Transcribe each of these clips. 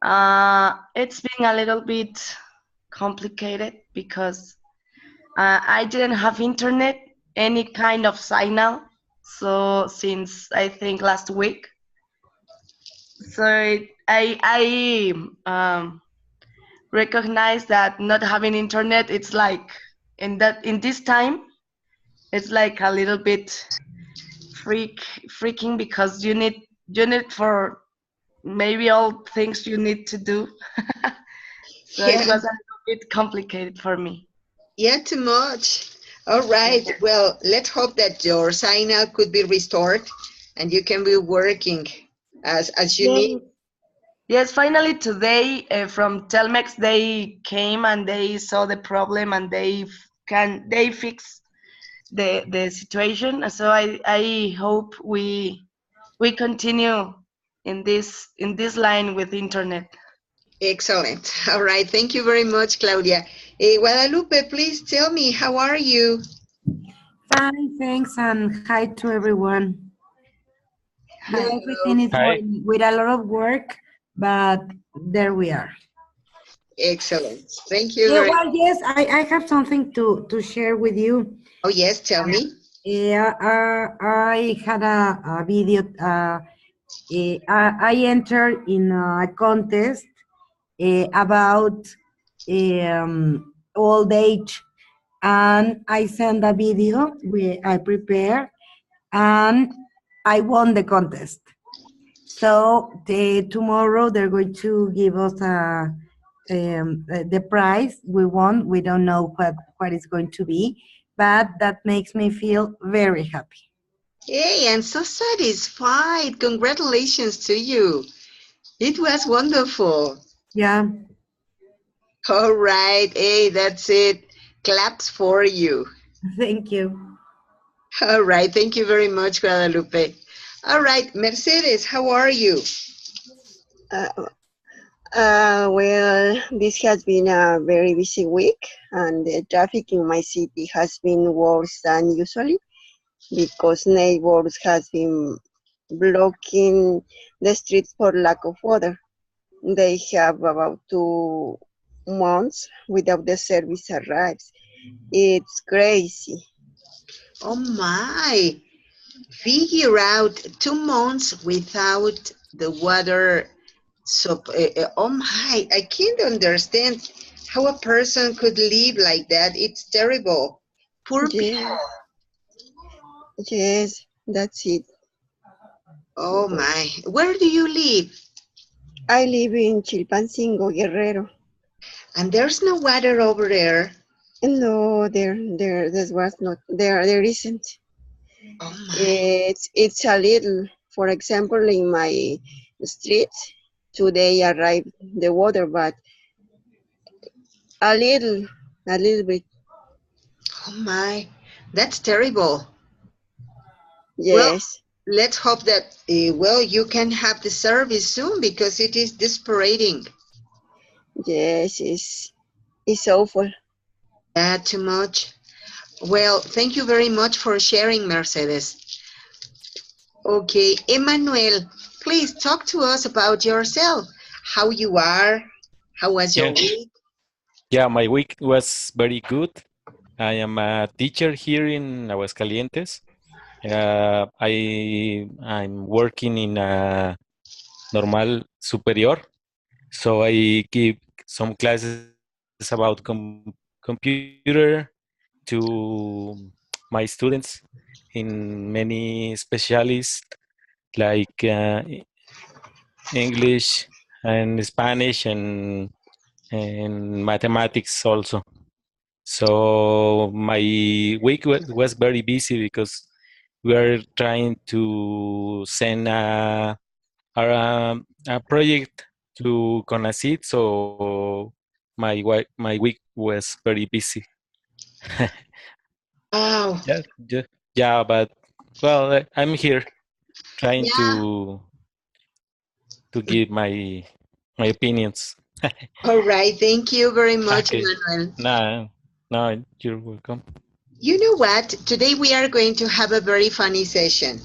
It's been a little bit complicated because I didn't have internet, any kind of signal. So since I think last week, so I recognize that not having internet, it's like in this time, it's like a little bit freaking because you need for maybe all things you need to do. So it Yeah, was a little bit complicated for me. yeah, too much. All right. Well, let's hope that your signal could be restored and you can be working as you Yes. need. Yes, finally today from Telmex they came and they saw the problem and they fix the situation. So I hope we continue in this line with internet. Excellent. All right. Thank you very much, Claudia. Guadalupe, please tell me, how are you? Fine, thanks, and hi to everyone. Hello. Everything is Hi. going with a lot of work, but there we are. Excellent. Thank you Yeah, very well, much. yes, I have something to share with you. Oh, yes, tell me. Yeah, I had a video. I entered in a contest about old age, and I sent a video. I prepared, and I won the contest. So tomorrow they're going to give us the prize we won. We don't know what it's going to be, but that makes me feel very happy. Hey, I'm so satisfied. Congratulations to you. It was wonderful. Yeah, All right. Hey, that's it. Claps for you. thank you. All right. Thank you very much, Guadalupe. All right. Mercedes, how are you? Uh, well, this has been a very busy week, and the traffic in my city has been worse than usually because neighbors has been blocking the streets for lack of water. They have about 2 months without the service arrives. It's crazy. Oh, my. Figure out 2 months without the water. So, oh my, I can't understand how a person could live like that. It's terrible. Poor people. Yes, yes, that's it. Oh my. Where do you live? I live in Chilpancingo, Guerrero. And there's no water over there. No, there was not there. There isn't. Oh my. It's a little. For example, in my street today arrived the water, but a little, a little bit. Oh my. That's terrible. Well, Yes, let's hope that, well, you can have the service soon because it is desperating. yes, it's awful. Too much. Well, thank you very much for sharing, Mercedes. Okay, Emmanuel, please talk to us about yourself. How you are? How was your Yeah. week? Yeah, my week was very good. I am a teacher here in Aguascalientes. I'm working in a normal superior, so I give some classes about computer to my students in many specialists like English and Spanish and mathematics also. So my week was very busy because we are trying to send a project to Conacyt. So my week was very busy. Wow. yeah, yeah, yeah, but well, I'm here trying Yeah. to give my opinions. All right. Thank you very much, Okay. Emmanuel. No, no, you're welcome. You know what? Today we are going to have a very funny session.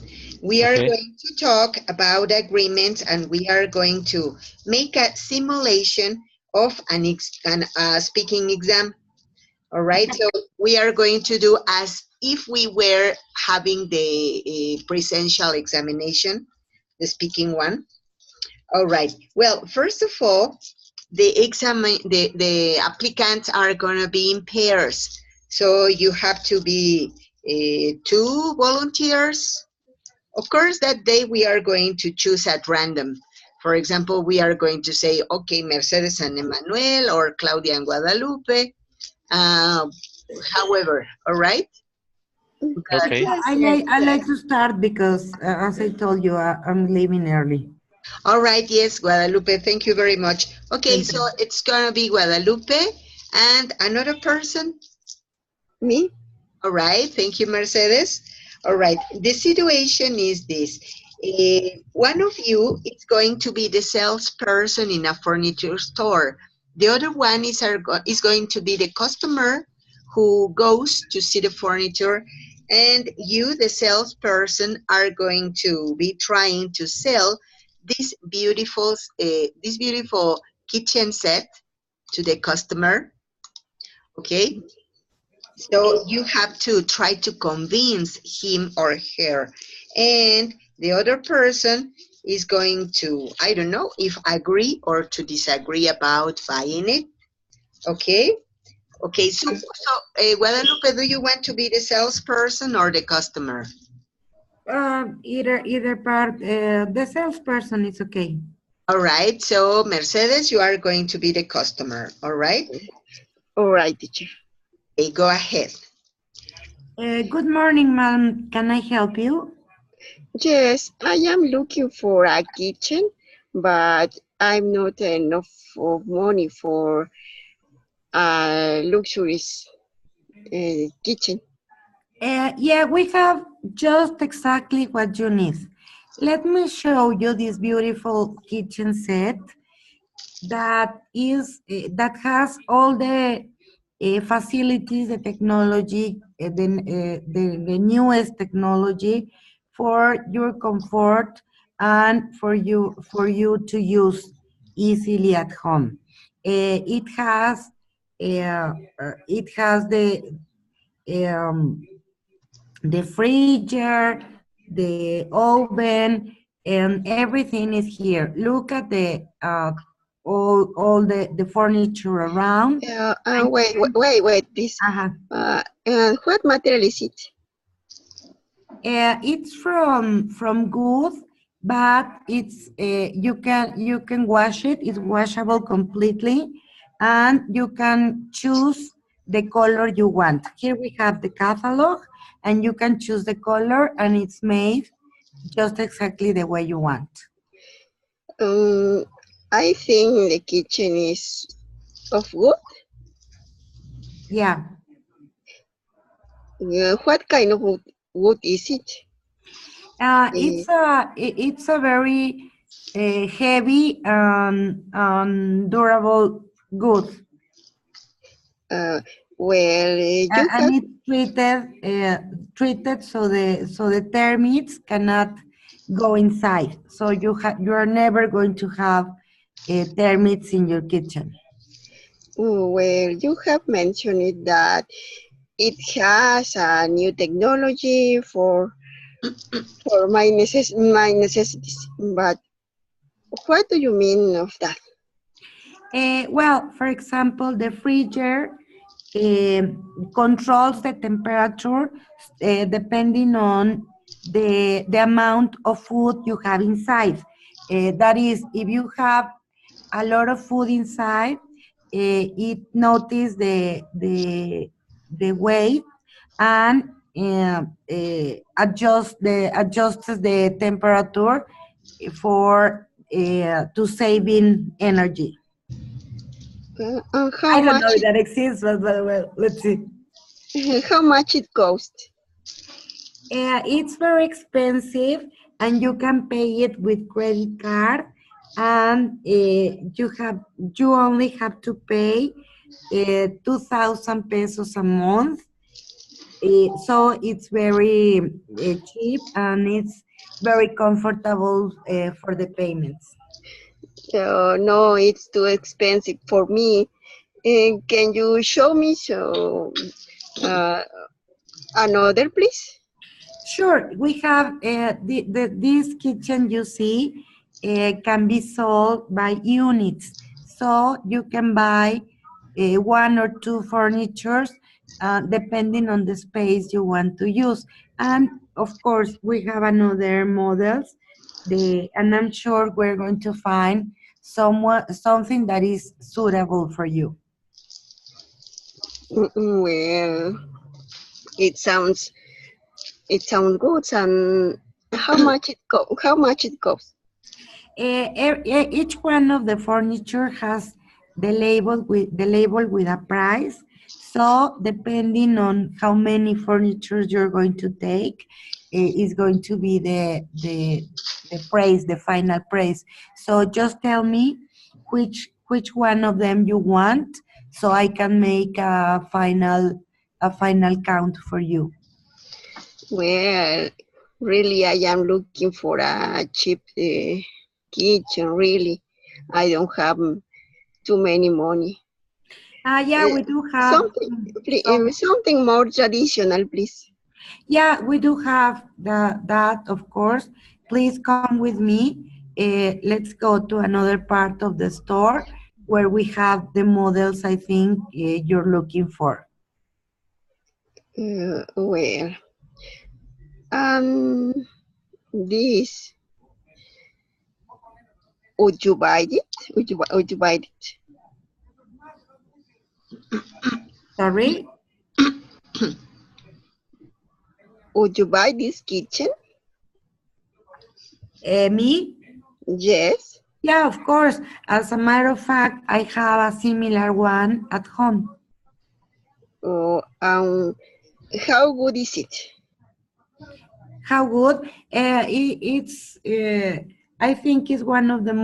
We are Okay. going to talk about agreements, and we are going to make a simulation of an speaking exam. All right, so we are going to do as if we were having the presential examination, the speaking one. All right, well, first of all, the applicants are going to be in pairs. So you have to be two volunteers. Of course, that day we are going to choose at random. For example, we are going to say, okay, Mercedes and Emmanuel, or Claudia and Guadalupe. Uh, However, all right? Okay. Yes, yes. I like to start because, as I told you, I'm leaving early. All right, yes, Guadalupe, thank you very much. Okay, Thank so you. it's gonna be Guadalupe and another person. Me? All right, thank you, Mercedes. All right, the situation is this. One of you is going to be the salesperson in a furniture store. The other one is going to be the customer who goes to see the furniture, and you, the salesperson, are going to be trying to sell this beautiful kitchen set to the customer. Okay, so you have to try to convince him or her. And the other person is going to, I don't know, if agree or to disagree about buying it. Okay? Okay, so Guadalupe, do you want to be the salesperson or the customer? Either part. The salesperson is okay. All right, so Mercedes, you are going to be the customer. All right? All right, teacher. Okay, go ahead. Good morning, ma'am. Can I help you? Yes, I am looking for a kitchen, but I'm not enough of money for a luxurious kitchen. Yeah, we have just exactly what you need. Let me show you this beautiful kitchen set that has all the facilities, the technology, the newest technology for your comfort and for you to use easily at home. It has um, the freezer, the oven, and everything is here. Look at the all the furniture around. And Wait, please. uh, What material is it? it's from good, but you can wash it. It's washable completely, and you can choose the color you want. Here we have the catalog, and you can choose the color, and it's made just exactly the way you want. Um, I think the kitchen is of wood. Yeah. What kind of wood is it? It's a very heavy and durable good. Uh, well, you And have it's treated so the termites cannot go inside. So you are never going to have termites in your kitchen. well, you have mentioned that it has a new technology for my necessities. But what do you mean of that? Well, for example, the freezer controls the temperature depending on the amount of food you have inside. That is, if you have a lot of food inside, it notices the weight and adjusts the temperature for to saving energy. And I don't know if that exists, but well, let's see. how much it costs? It's very expensive, and you can pay it with credit card, and you only have to pay 2,000 pesos a month. So it's very cheap, and very comfortable for the payments. No, it's too expensive for me. Can you show me uh, another, please? Sure, we have this kitchen you see can be sold by units. So you can buy one or two furnitures depending on the space you want to use. And of course, we have another models. And I'm sure we're going to find something that is suitable for you. Well, it sounds good. And how much it costs? Each one of the furniture has the label with a price. So depending on how many furniture you're going to take, is going to be the price, the final price. So just tell me which one of them you want, so I can make a final count for you. Well, really, I am looking for a cheap kitchen. Really, I don't have too many money. Yeah, we do have some. Something more traditional, please. Yeah, we do have that, of course. Please come with me. Let's go to another part of the store where we have the models I think you're looking for. Well, um, this, would you buy it? Would you buy it? Sorry? Would you buy this kitchen? Me? Yes. Yeah, of course. As a matter of fact, I have a similar one at home. Oh, how good is it? How good? I think it's one of the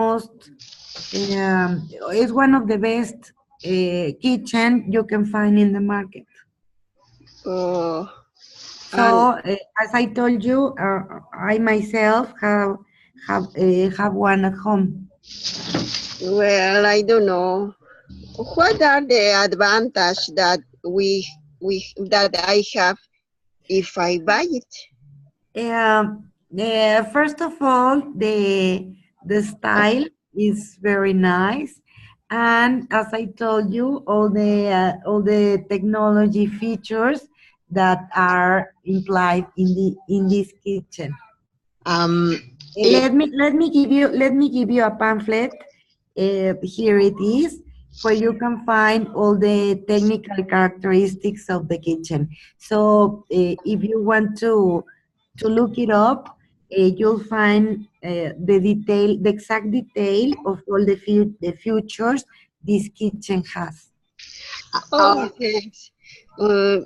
it's one of the best kitchen you can find in the market. Oh, So, and as I told you, I myself have one at home. well, I don't know. What are the advantages that I have if I buy it? First of all, the style is very nice, and as I told you, all the technology features that are implied in this kitchen. Um, Let me give you a pamphlet. Here it is, where you can find all the technical characteristics of the kitchen. So if you want to look it up, you'll find the exact detail of all the features this kitchen has. Oh, thanks.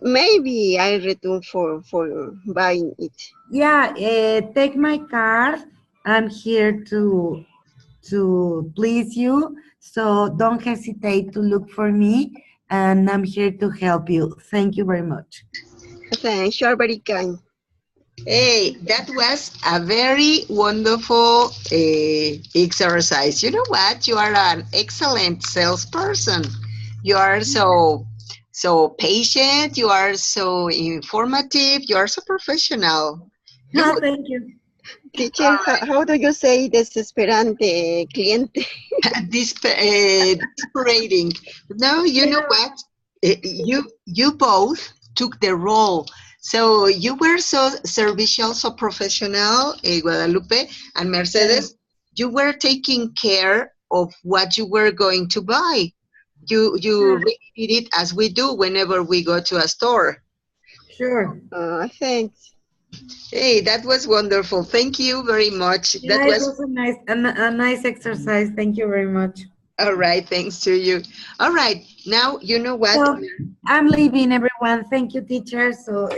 Maybe I return for buying it. Yeah, take my card. I'm here to please you. So don't hesitate to look for me, and I'm here to help you. Thank you very much. Thanks, you are very kind. Hey, that was a very wonderful exercise. You know what? You are an excellent salesperson. You are so patient. You are so informative. You are so professional. No, Good. thank you. Teacher, how do you say desesperante cliente? Desperate. No, you know what? You both took the role. So you were so servicial, so professional, Guadalupe and Mercedes. You were taking care of what you were going to buy. You really did it as we do whenever we go to a store. Sure. Thanks. Hey, that was wonderful. Thank you very much. Yeah, That it was was a nice exercise. Thank you very much. all right. Thanks to you. All right. Now, you know what? So I'm leaving, everyone. Thank you, teacher. So,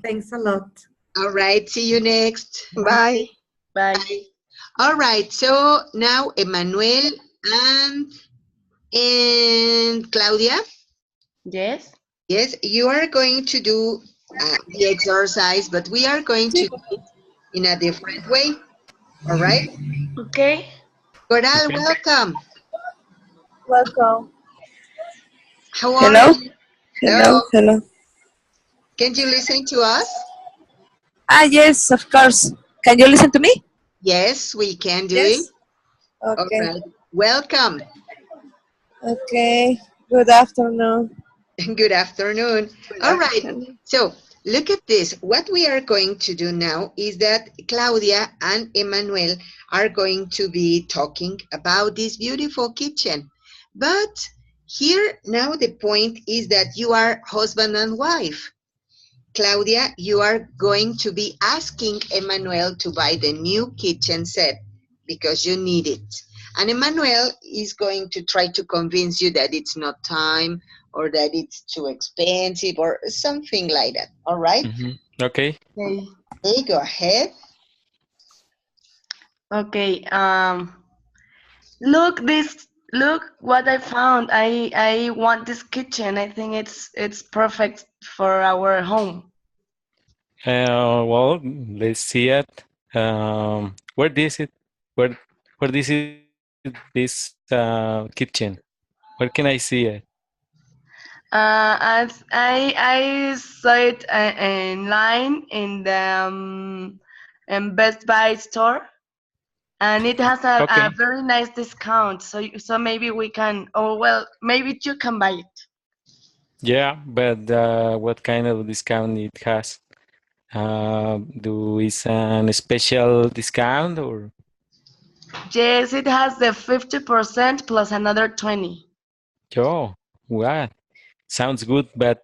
thanks a lot. All right. See you next. Bye. Bye. Bye. All right. So now Emmanuel and Claudia. Yes. Yes, you are going to do the exercise, but we are going to do it in a different way. All right. Okay. Coral, Okay. welcome. Welcome. How are Hello? you? Hello, Hello. hello. Can you listen to us? Ah, yes, of course. Can you listen to me? Yes, we can do it. Yes. All Okay. right. Welcome. Okay. Good afternoon. Good afternoon. Good All right. afternoon. So look at this. What we are going to do now is that Claudia and Emmanuel are going to be talking about this beautiful kitchen. But here now the point is that you are husband and wife. Claudia, you are going to be asking Emmanuel to buy the new kitchen set because you need it. And Emmanuel is going to try to convince you that it's not time or that it's too expensive or something like that. All right? Okay. Okay. Okay, go ahead. Okay. Look this. Look what I found. I want this kitchen. I think it's perfect for our home. Well, let's see it. Where this it? Where where this is this kitchen? Where can I see it? As I saw it in line in the Best Buy store, and it has a Okay. very nice discount. So maybe we can. Oh well, maybe you can buy it. Yeah, but what kind of discount it has? Do is an special discount or? Yes, it has the 50% plus another 20. Oh, what? Sounds good, but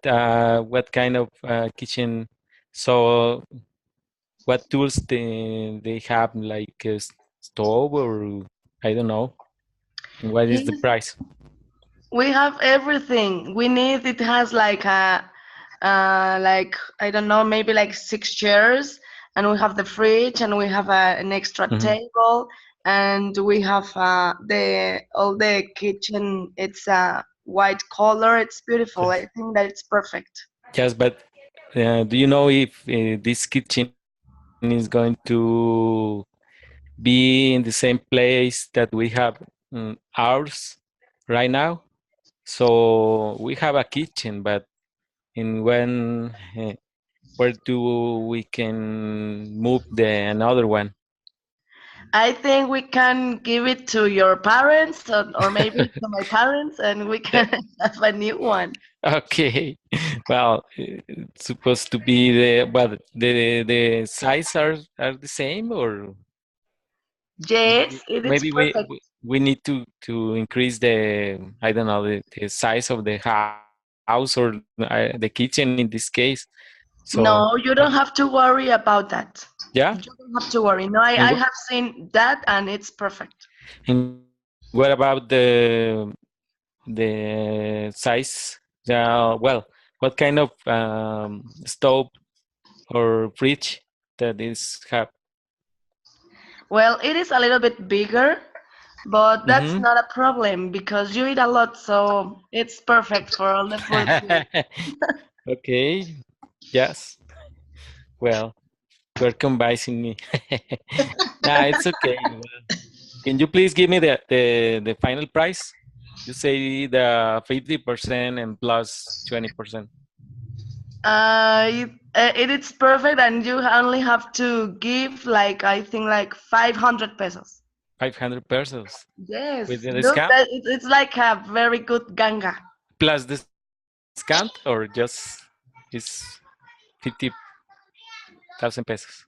what kind of kitchen? So, what tools they have, like a stove or I don't know. And what is the Yes, price? we have everything we need. It has like a like I don't know, maybe like 6 chairs, and we have the fridge, and we have an extra Mhm. table, and we have the all the kitchen. It's a white color. It's beautiful. Yes. I think that it's perfect. Yes, but do you know if this kitchen is going to be in the same place that we have ours right now? So we have a kitchen, but in when where do we can move the another one? I think we can give it to your parents, or maybe to my parents, and we can have a new one. Okay. Well, it's supposed to be the size are the same or Yes, it is maybe perfect. we need to increase the I don't know the size of the house or the kitchen in this case. So No, you uh, don't have to worry about that. yeah. You don't have to worry. No, And I have seen that, and it's perfect. what about the size? Well, what kind of stove or fridge that is have? Well, it is a little bit bigger, but that's Mm-hmm. not a problem because you eat a lot, so it's perfect for all the food. Okay. Yes. Well, you're convincing me. Nah, it's okay. Well, can you please give me the final price? You say the 50% and plus 20%. It is perfect, and you only have to give like I think like 500 pesos. 500 pesos with Yes, the look, discount that it's like a very good ganga. plus discount or just is 50,000 pesos.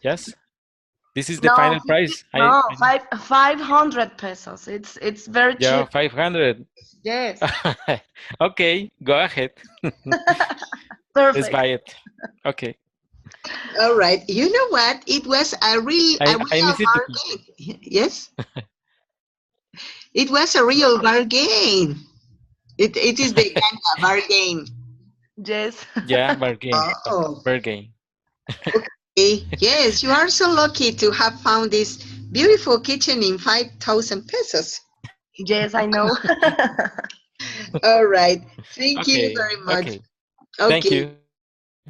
Yes, this is the No, final 50, price. no, 500 pesos. It's very Yeah, cheap. 500. Yes, Okay, go ahead. Let's perfect. buy it. Okay. All right. You know what? It was a I real miss it. bargain. Yes, it was a real bargain. It is the ganga bargain. Yes. Yeah, bargain. Oh, Bargain. okay. Yes, you are so lucky to have found this beautiful kitchen in 5,000 pesos. Yes, I know. All right. Thank you Okay. very much. Okay. Thank Okay. you.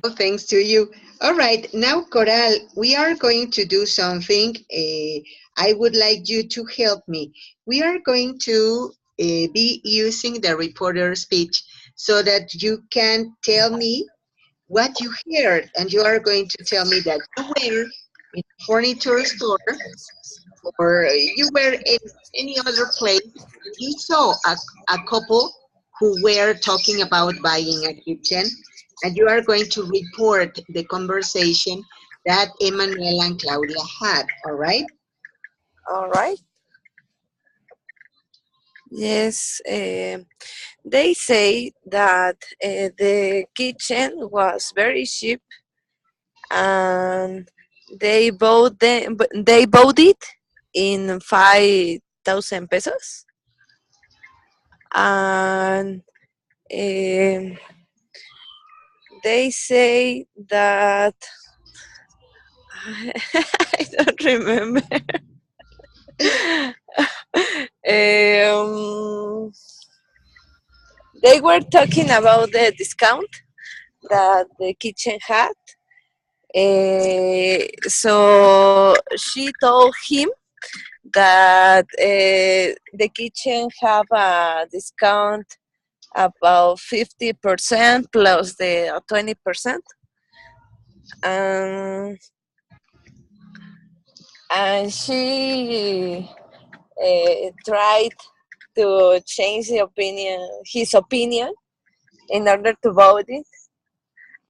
Oh, thanks to you. All right, now, Coral, we are going to do something. I would like you to help me. We are going to be using the reporter speech so that you can tell me what you heard, and you are going to tell me that you were in a furniture store or you were in any other place and you saw a couple who were talking about buying a kitchen, and you are going to report the conversation that Emmanuel and Claudia had, all right? All right. Yes. They say that the kitchen was very cheap, and they bought it in 5,000 pesos, and um they say that I don't remember. um, they were talking about the discount that the kitchen had. So she told him that the kitchen have a discount about 50% plus the 20%, and she tried to change his opinion, in order to vote it.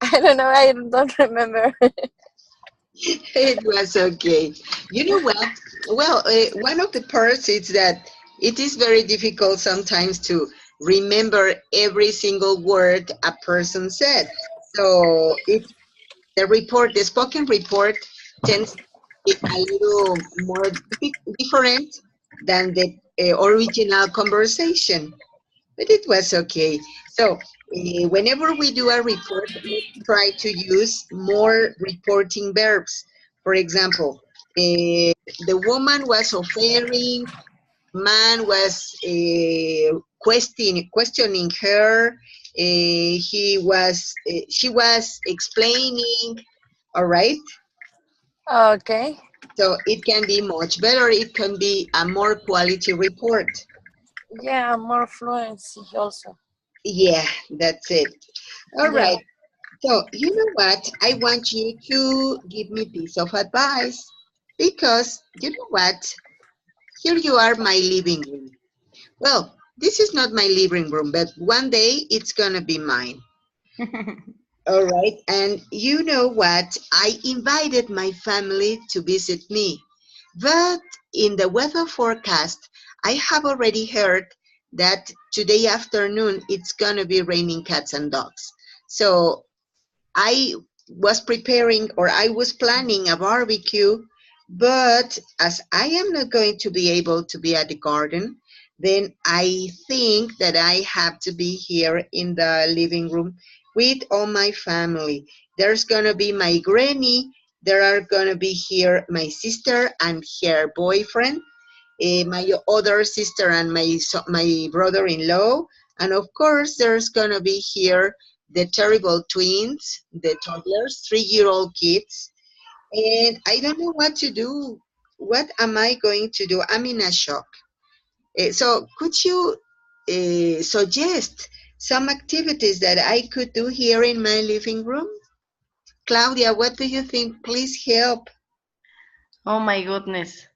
I don't know. I don't remember. It was okay. You know what? Well, one of the parts is that it is very difficult sometimes to remember every single word a person said. So the spoken report tends to be a little more different than the original conversation, but it was okay. So whenever we do a report, let's try to use more reporting verbs. For example, the woman was offering, man was questioning her, she was explaining, all right? Okay. So it can be much better. It can be a more quality report. Yeah, more fluency also. Yeah, that's it. All Yeah. right. So, you know what? I want you to give me piece of advice because you know what? Here you are, my living room. Well, this is not my living room, but one day it's gonna be mine. All right. And you know what? I invited my family to visit me. But in the weather forecast, I have already heard that today afternoon it's gonna be raining cats and dogs. So I was preparing or I was planning a barbecue, but as I am not going to be able to be at the garden, then I think that I have to be here in the living room with all my family. There's gonna be my granny, there are gonna be here my sister and her boyfriend, my other sister and my brother-in-law, and of course there's gonna be here the terrible twins, the toddlers, 3-year-old kids, and I don't know what to do. What am I going to do? I'm in a shock. So could you suggest some activities that I could do here in my living room? Claudia, what do you think? Please help. Oh my goodness.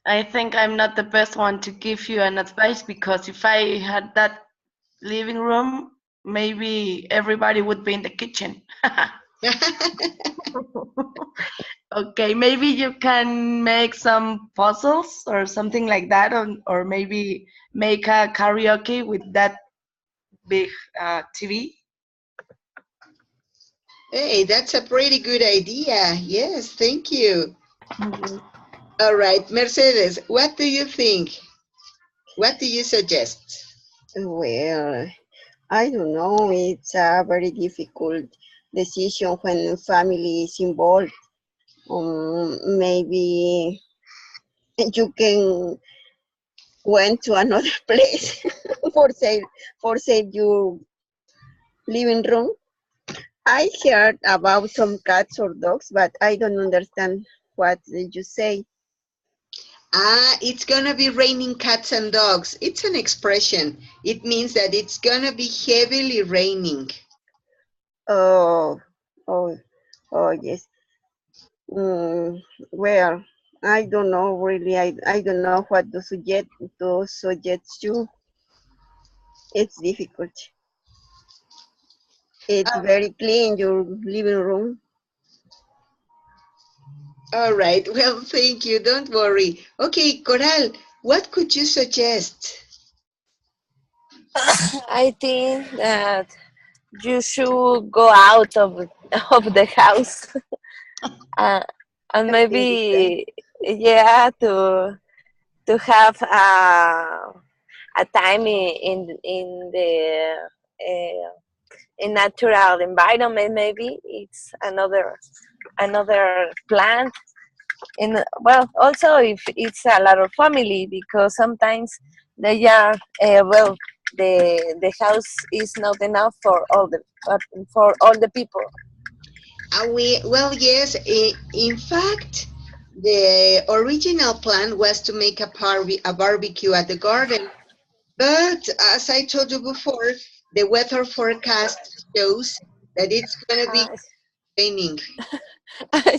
I think I'm not the best one to give you an advice because if I had that living room, maybe everybody would be in the kitchen. Okay, maybe you can make some puzzles or something like that, or maybe make a karaoke with that big TV. Hey, that's a pretty good idea. Yes, thank you. Mhm. All right, Mercedes, what do you think? What do you suggest? Well, I don't know. It's a very difficult decision when family is involved. Maybe you can went to another place for sale your living room, I heard about some cats or dogs, but I don't understand what did you say. Ah, it's gonna be raining cats and dogs. It's an expression. It means that it's gonna be heavily raining. Oh, oh, oh, yes. Well, I don't know really. I don't know what to suggest you. It's difficult. It's Uh, very clean, your living room. all right. Well, thank you. Don't worry. Okay, Coral, what could you suggest? I think that you should go out of the house, uh, and Okay, so maybe, yeah, to have a time in the in natural environment. Maybe it's another plant. In, well, also if it's a lot of family, because sometimes they are, well, the house is not enough for all the people. Well, yes. In fact, the original plan was to make a barbecue at the garden. But as I told you before, the weather forecast shows that it's going to be uh, raining.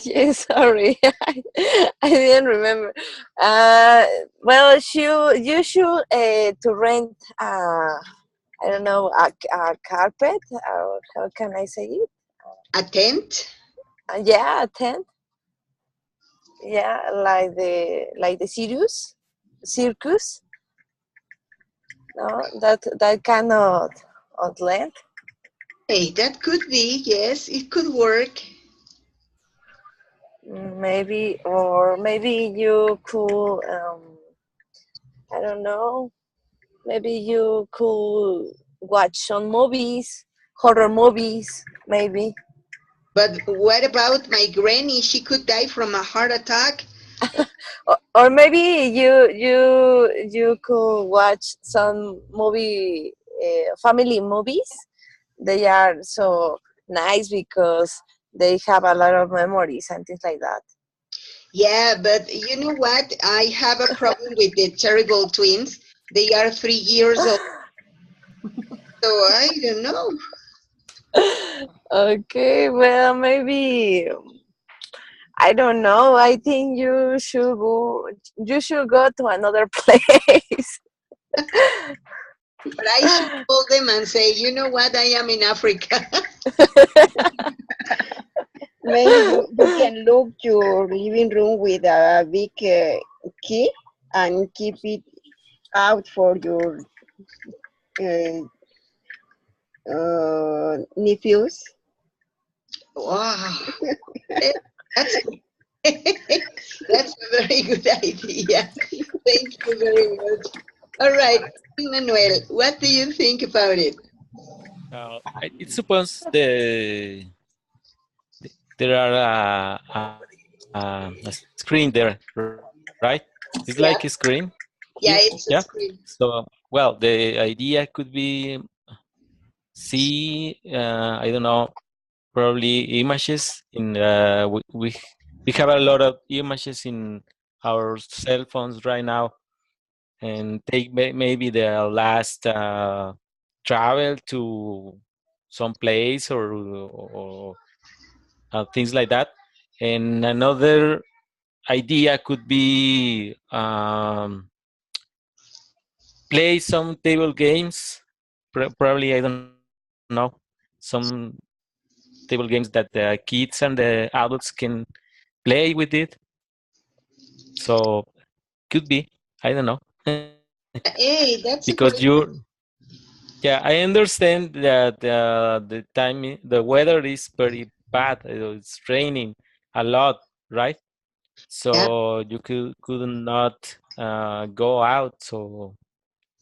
yes, sorry. I didn't remember. uh, well, you should to rent, I don't know, a carpet, or how can I say it? A tent? Yeah, a tent. Yeah, like the circus. No, that kind of land. Hey, that could be, yes, it could work. Maybe, or maybe you could, I don't know. Maybe you could watch some movies, horror movies, maybe. But what about my granny? She could die from a heart attack. Or maybe you could watch some family movies. They are so nice because they have a lot of memories and things like that. Yeah, but you know what? I have a problem with the terrible twins. They are 3 years old, so I don't know. Okay, well, maybe, I don't know. I think you should go to another place. But I should call them and say, you know what? I am in Africa. maybe you can look your living room with a big key and keep it out for your uh, nephews. Wow, eh, that's that's a very good idea. Thank you very much. All right, Manuel, what do you think about it? It suppose there are a screen there, right? It's like a screen Yeah, here, yeah, yeah. it's a screen. So, well, the idea could be see, I don't know, probably images in we have a lot of images in our cell phones right now, and take maybe the last travel to some place, or things like that. And another idea could be play some table games. Probably, I don't know, some table games that the kids and the adults can play with it. So could be, I don't know. Hey, that's a Because very you, yeah, I understand that the weather is very bad. It's raining a lot, right? yeah. So you could not go out. So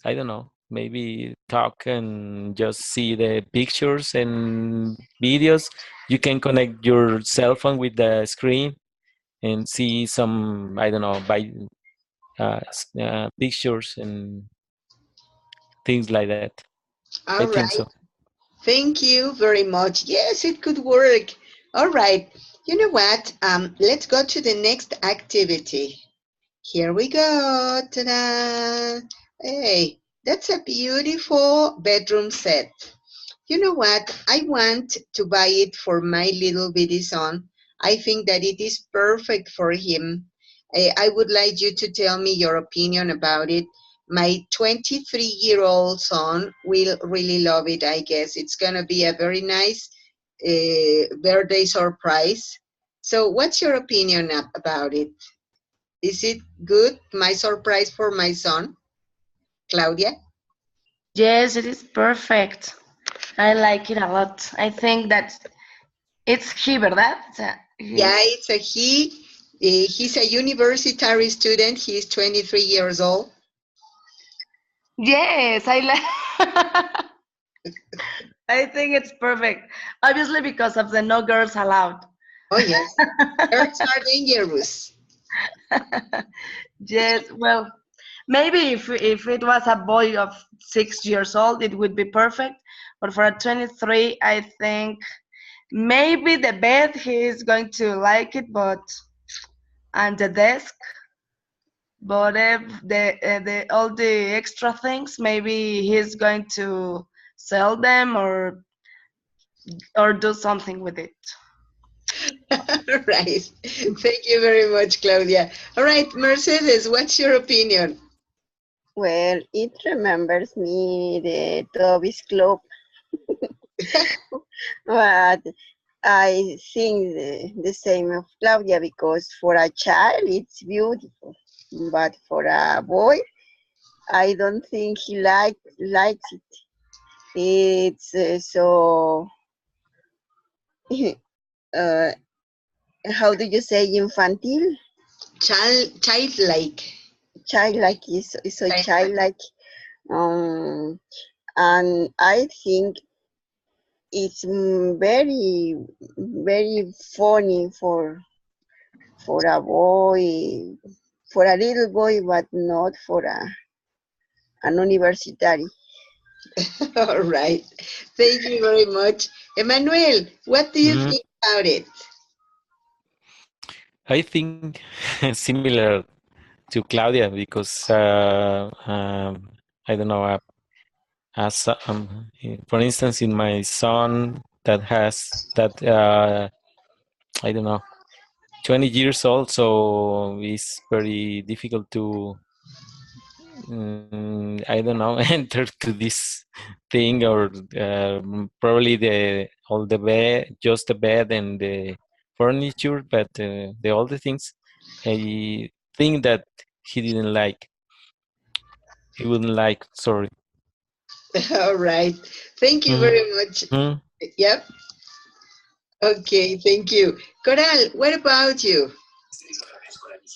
I don't know. Maybe talk and just see the pictures and videos. You can connect your cell phone with the screen and see some, I don't know, by pictures and things like that. I All think so. right. Thank you very much. Yes, it could work. All right. You know what? Let's go to the next activity. Here we go. Ta-da! Hey, that's a beautiful bedroom set. You know what? I want to buy it for my little bitty son. I think that it is perfect for him. I would like you to tell me your opinion about it. My 23-year-old son will really love it, I guess. It's going to be a very nice birthday surprise. So, what's your opinion about it? Is it good, my surprise for my son, Claudia? Yes, it is perfect. I like it a lot. I think that it's he, ¿verdad? O sea, Yeah, he. it's a he. He's a university student. He's 23 years old. Yes, I like. I think it's perfect. Obviously, because of the no girls allowed. Oh, yes. Girls are dangerous. Yes, well, maybe if it was a boy of 6 years old, it would be perfect. But for a 23, I think maybe the bed he is going to like it, but and the desk, but if the all the extra things, maybe he's going to sell them or do something with it. Right. Thank you very much, Claudia. All right, Mercedes, what's your opinion? Well, it remembers me the Toby's Club, but I think the same of Claudia because for a child it's beautiful, but for a boy, I don't think he likes it. It's so uh, how do you say infantile? Childlike. Childlike is so childlike. Um, and I think it's very funny for a boy, for a little boy, but not for an university. All right. Thank you very much. Emmanuel, what do you Mhm. think about it? I think similar to Claudia because I don't know. As for instance, in my son that has that I don't know 20 years old, so it's very difficult to I don't know enter to this thing or probably the all the bed, just the bed and the furniture, but the all the things I think that he didn't like. He wouldn't like. Sorry. All right. Thank you very much. Mhm. Yep. Okay, thank you. Coral, what about you?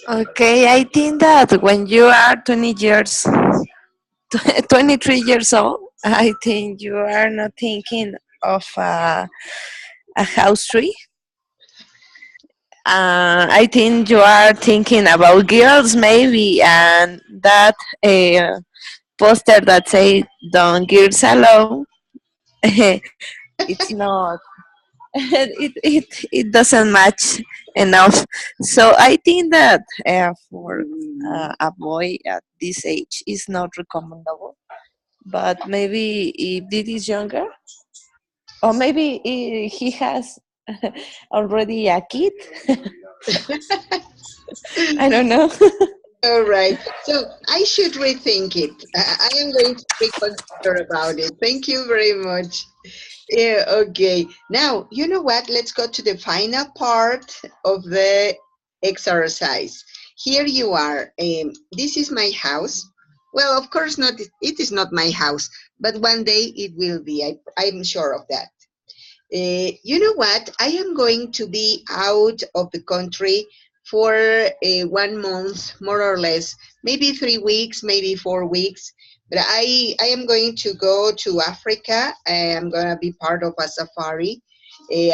Okay, I think that when you are 20 years, 23 years old, I think you are not thinking of a house tree. I think you are thinking about girls maybe, and that poster that say "Don't girls alone." It's not. It doesn't match enough. So I think that for a boy at this age is not recommendable. But maybe if it is younger, or maybe he has already a kid. I don't know. All right. So I should rethink it. I am going to reconsider about it. Thank you very much. Yeah, okay. Now, you know what? Let's go to the final part of the exercise. Here you are. This is my house. Well, of course not. It is not my house, but one day it will be. I'm sure of that. You know what? I am going to be out of the country for 1 month, more or less, maybe 3 weeks, maybe 4 weeks. But I am going to go to Africa. I am going to be part of a safari.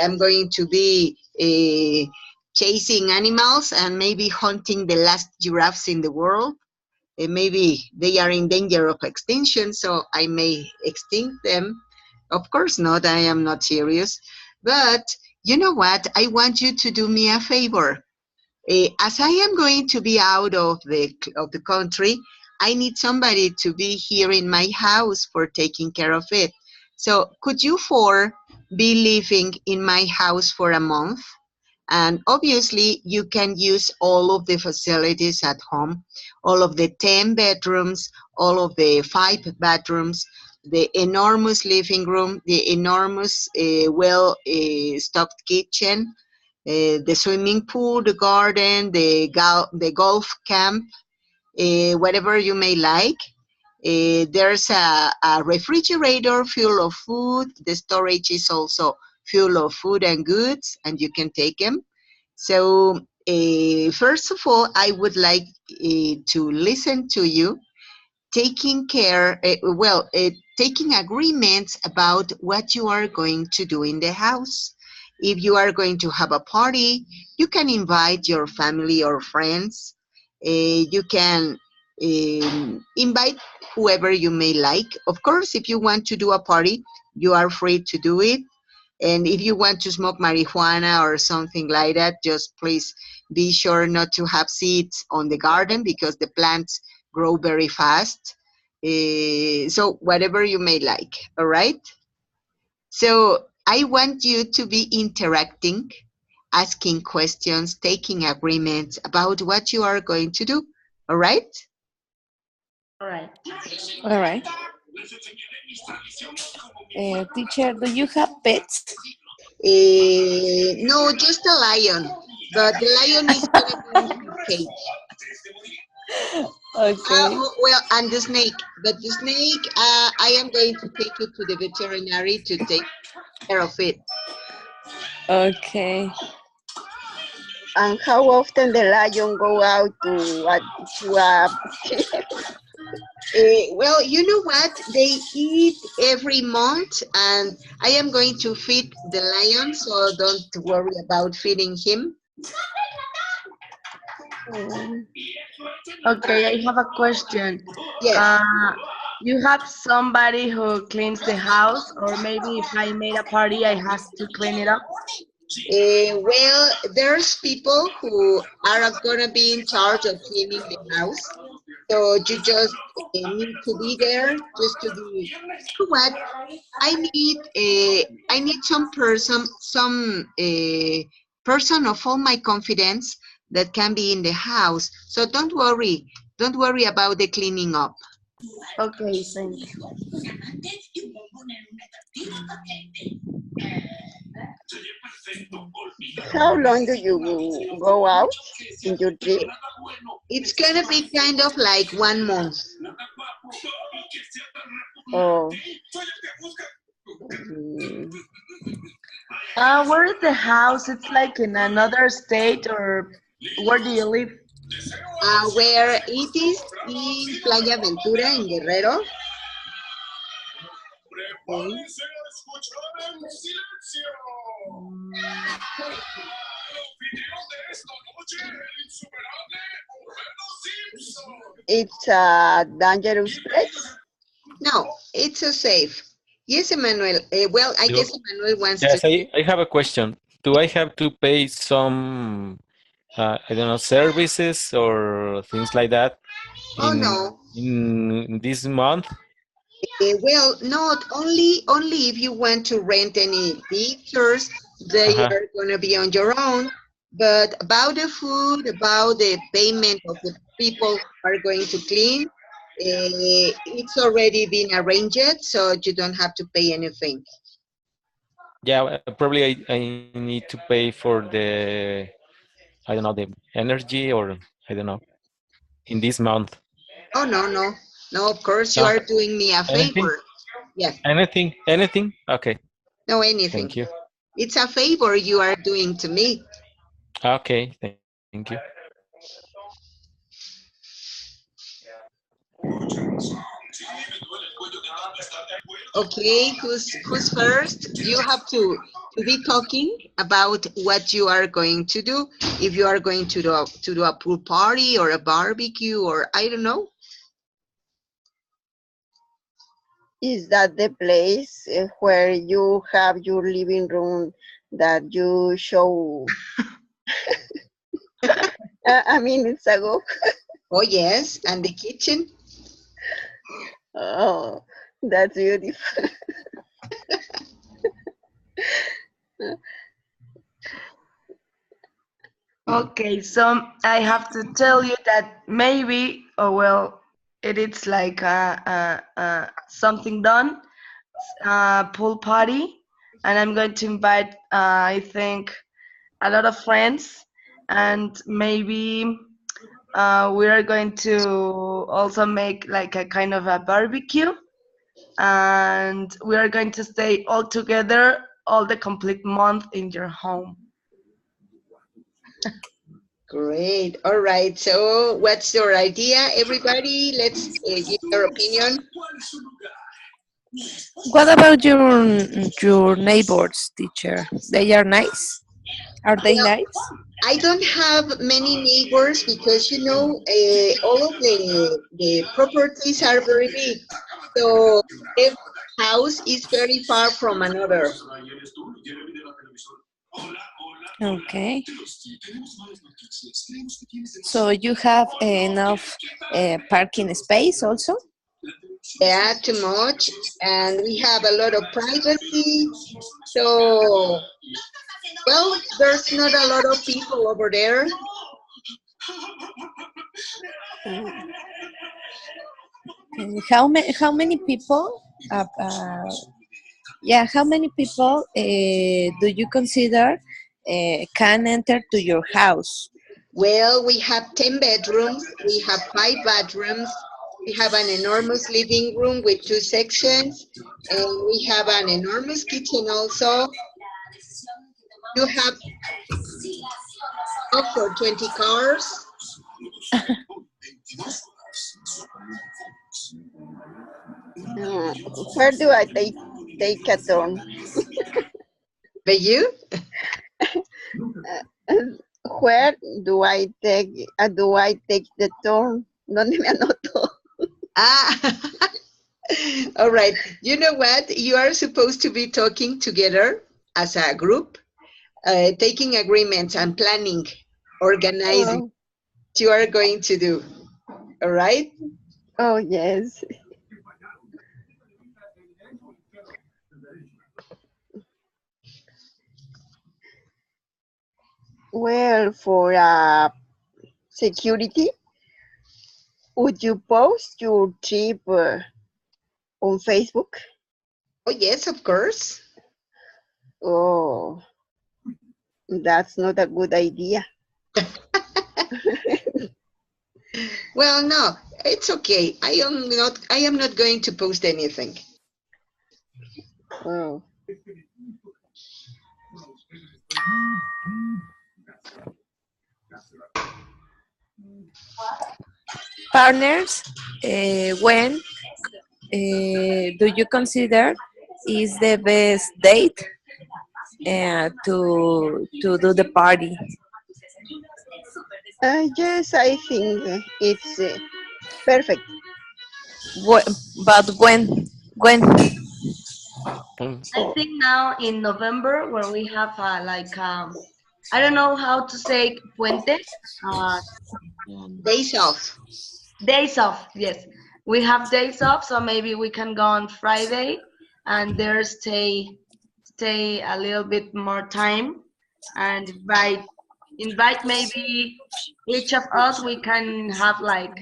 I'm going to be chasing animals and maybe hunting the last giraffes in the world. Maybe they are in danger of extinction, so I may extinct them. Of course not. I am not serious. But you know what? I want you to do me a favor. As I am going to be out of the country, I need somebody to be here in my house for taking care of it. So could you four be living in my house for a month? And obviously, you can use all of the facilities at home, all of the 10 bedrooms, all of the 5 bedrooms, the enormous living room, the enormous, well stocked kitchen, the swimming pool, the garden, the golf camp, whatever you may like. There's a refrigerator full of food. The storage is also full of food and goods, and you can take them. So, first of all, I would like to listen to you taking care, taking agreements about what you are going to do in the house. If you are going to have a party, you can invite your family or friends. You can invite whoever you may like. Of course, if you want to do a party, you are free to do it. And if you want to smoke marijuana or something like that, just please be sure not to have seeds on the garden because the plants grow very fast. So whatever you may like, all right? So I want you to be interacting, asking questions, taking agreements about what you are going to do, all right? All right. All right. Teacher, do you have pets? No, just a lion, but the lion is going to be in his cage. Okay. Well, and the snake, but the snake, I am going to take it to the veterinary to take care of it. Okay. And how often the lion go out to a Well, you know what? They eat every month, and I am going to feed the lion, so don't worry about feeding him. Okay, I have a question. Yes. You have somebody who cleans the house, or maybe if I made a party, I have to clean it up? Well, there's people who are gonna be in charge of cleaning the house. So you just need to be there just to be. You know what? I need some person of all my confidence that can be in the house. So don't worry about the cleaning up. Okay, thank you. how long do you go out in your trip? It's gonna be kind of like 1 month. Oh, mm, Where is the house? It's like in another state, or where do you live? Where it is in Playa Ventura in Guerrero. okay. It's a dangerous place. No, it's so safe. Yes, Emmanuel. Well, I Do, guess Emmanuel wants to. yes, I have a question. Do I have to pay some, I don't know, services or things like that Oh no. in this month? Well, not only if you want to rent any pictures, they Uh-huh. are going to be on your own. But about the food, about the payment of the people who are going to clean, it's already been arranged, so you don't have to pay anything. Yeah, probably I need to pay for the, I don't know, the energy or I don't know, in this month. Oh no, no, no. Of course, you No, are doing me a anything, favor. Yes, anything? Okay, no anything. thank you. It's a favor you are doing to me. Okay, thank you. Okay, who's first? You have to be talking about what you are going to do. If you are going to do a pool party or a barbecue or I don't know. Is that the place where you have your living room that you show a minutes ago? Oh, yes. And the kitchen? Oh, that's beautiful. Okay, so I have to tell you that maybe, oh well, it is like something done, pool party, and I'm going to invite, I think, a lot of friends, and maybe we are going to also make like a kind of a barbecue, and we are going to stay all together all the complete month in your home. Great. All right. So, what's your idea, everybody? Let's give your opinion. What about your neighbors, teacher? They are nice. Are they Well, nice? I don't have many neighbors because all of the properties are very big. So every house is very far from another. Okay. So you have enough parking space also? Yeah, too much, and we have a lot of privacy. So, well, there's not a lot of people over there. And how many people? Yeah, how many people do you consider can enter to your house? Well, we have 10 bedrooms, we have 5 bathrooms, we have an enormous living room with 2 sections, and we have an enormous kitchen also. You have enough for 20 cars. Where do I take a turn? But you? Where do I take the turn? ¿Dónde me anoto? Ah, all right. You know what? You are supposed to be talking together as a group, taking agreements and planning, organizing Oh, what you are going to do. All right? oh yes. Well, for security, would you post your trip on Facebook? Oh, yes, of course. Oh, that's not a good idea. Well, no, it's okay. I am not going to post anything. Oh, Partners, when do you consider is the best date to do the party? yes, I think it's perfect. But when? I Oh, think now in November, where we have like I don't know how to say puente, uh, Days off. days off. Yes, we have days off, so maybe we can go on Friday and there stay a little bit more time and invite maybe each of us. We can have like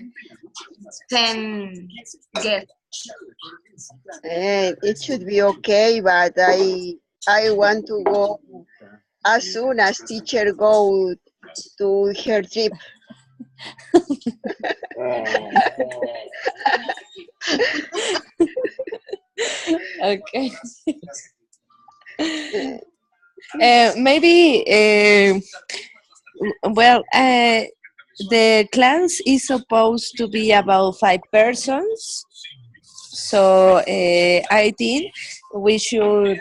10 guests. it should be okay, but I want to go as soon as teacher go to her trip. Okay. Uh, Maybe. Well, the class is supposed to be about 5 persons. So I think we should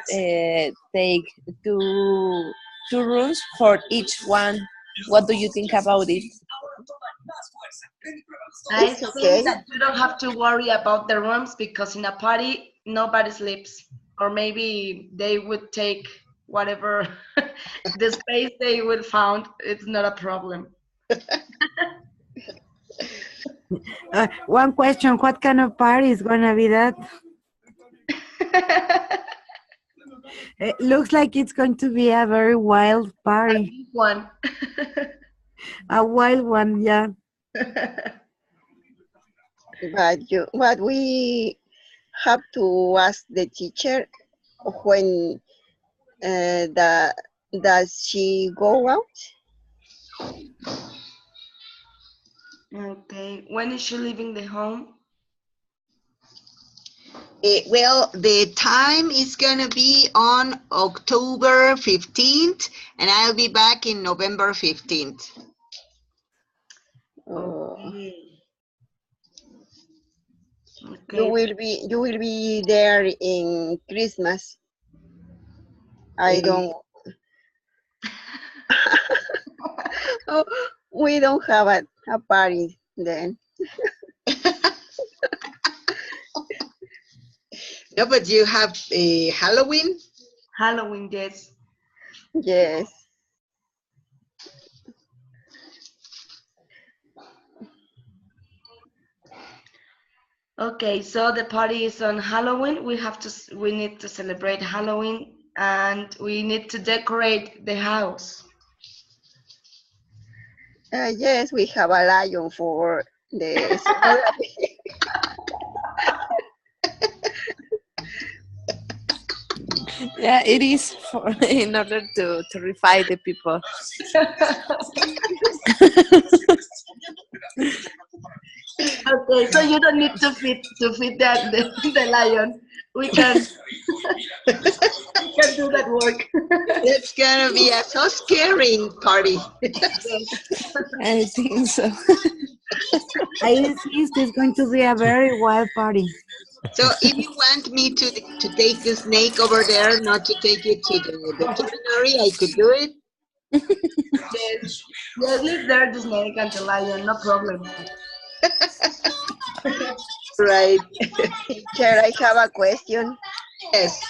take two rooms for each one. What do you think about it? I it's think okay. that you don't have to worry about the rooms because in a party nobody sleeps, or maybe they would take whatever the space they will found. It's not a problem. One question, what kind of party is gonna be that? It looks like it's going to be a very wild A party. big one. A wild one, yeah. But we have to ask the teacher when does she go out? Okay. When is she leaving the home? Well, the time is going to be on October 15th, and I'll be back in November 15th. Okay. You Okay. will be there in Christmas. I don't. Oh, we don't have a party then. No, but you have Halloween? Halloween, yes. Yes. Okay, so the party is on Halloween. We need to celebrate Halloween, and we need to decorate the house. Yes, we have a lion for the scenography. Yeah, it is for in order to terrify the people. Okay, so you don't need to feed the lion. We can do that work. It's going to be a so scary party. I think so. I insist it's going to be a very wild party. So if you want me to take the snake over there, not to take it to the veterinary, I could do it. Yes, yes, leave there the snake and the lion, no problem. Right. Teacher, I have a question. Yes.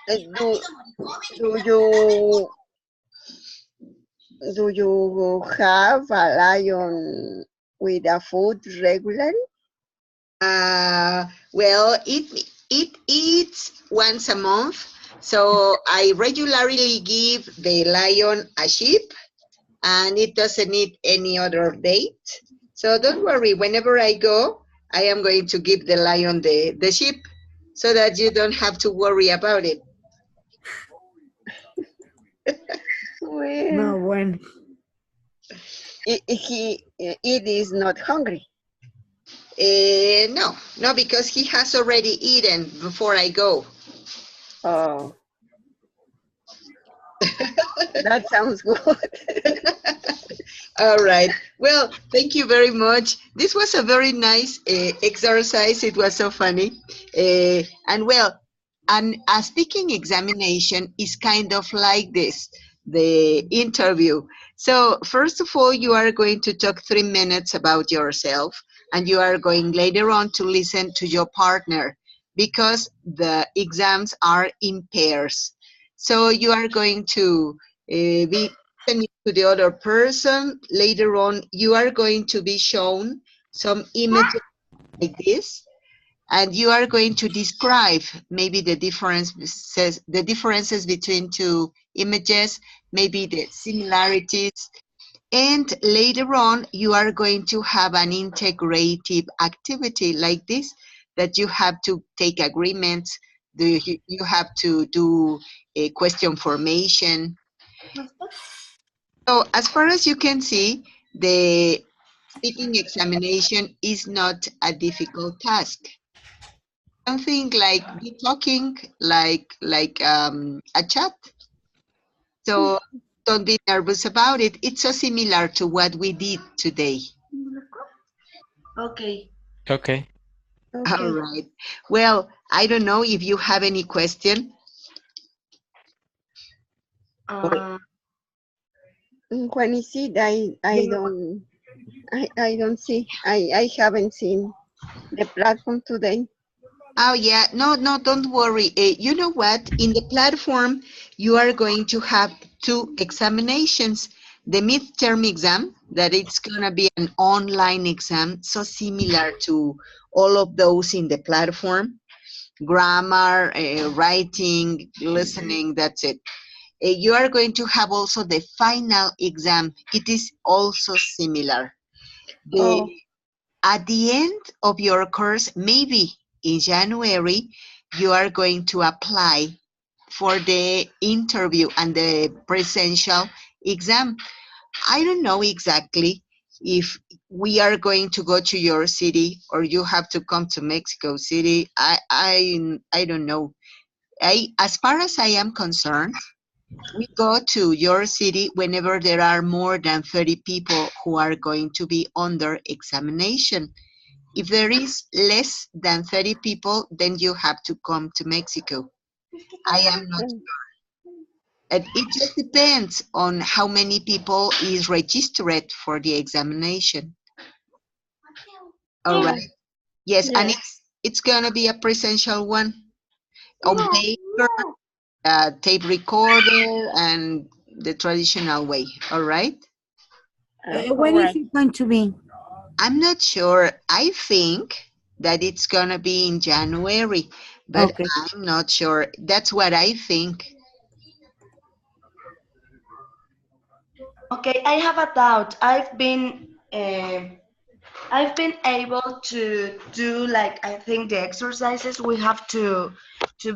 Do you have a lion with a food regularly? Well, it eats once a month, so I regularly give the lion a sheep, and it doesn't eat any other date. So don't worry. Whenever I go, I am going to give the lion the sheep, so that you don't have to worry about it. Well, No, when. it is not hungry. No, because he has already eaten before I go. Oh, that sounds good. All right. Well, thank you very much. This was a very nice exercise. It was so funny. And well, a speaking examination is kind of like this, the interview. So first of all, you are going to talk 3 minutes about yourself, and you are going later on to listen to your partner, because the exams are in pairs. So you are going to be listening to the other person. Later on, you are going to be shown some images like this, and you are going to describe maybe the differences between two images, maybe the similarities. And later on, you are going to have an integrative activity like this, that you have to take agreements, you have to do a question formation. So as far as you can see, the speaking examination is not a difficult task. Something like be talking like a chat. So don't be nervous about it. It's so similar to what we did today. Okay. Okay. All Okay. right. Well, I don't know if you have any question. Uh, When is it? I don't see. I haven't seen. the platform today. Oh, yeah. No, no, don't worry. You know what? In the platform, you are going to have two examinations. The midterm exam, that it's going to be an online exam, so similar to all of those in the platform. Grammar, writing, listening, that's it. You are going to have also the final exam. It is also similar. The Oh, At the end of your course, maybe in January, you are going to apply for the interview and the presential exam. I don't know exactly if we are going to go to your city or you have to come to Mexico City. I don't know. As far as I am concerned, we go to your city whenever there are more than 30 people who are going to be under examination. If there is less than 30 people, then you have to come to Mexico. I am not. okay. It just depends on how many people is registered for the examination. All Oh, right. Yes, and yes. it's gonna be a presential one on paper, tape recorder, and the traditional way. All right. When is Correct. it going to be? I'm not sure. I think that it's gonna be in January, but Okay. I'm not sure. That's what I think. Okay, I have a doubt. I've been able to do like I think the exercises we have to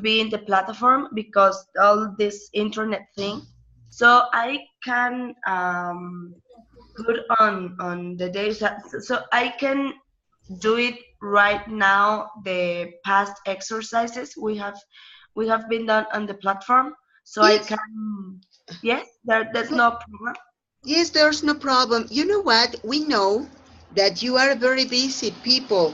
be in the platform because all this internet thing. So I can put on the days so I can do it right now. The past exercises we have been done on the platform, so I Yes, can. Yes, there's no problem. yes, there's no problem. You know what? We know that you are very busy people.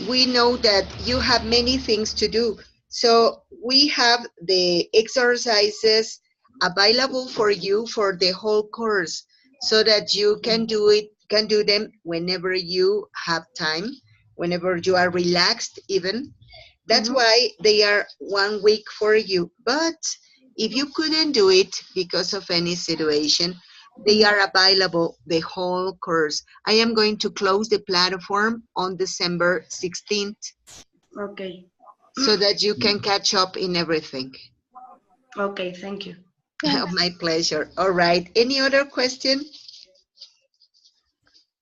We know that you have many things to do. So we have the exercises available for you for the whole course so that you can do them whenever you have time, whenever you are relaxed even. That's Hmm. why they are 1 week for you. But if you couldn't do it because of any situation, they Hmm. are available the whole course. I am going to close the platform on December 16th Okay. so that you can catch up in everything. Okay, thank you. Thanks. My pleasure. All right. Any other question?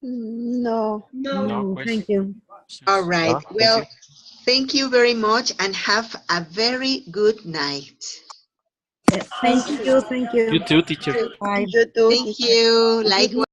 No. No. No No, thank questions. you. All right. No, thank Well, you. thank you very much and have a very good night. Same Thank to you. you. Thank You you. too, teacher. Bye. You too, Thank teacher. you. Good Likewise.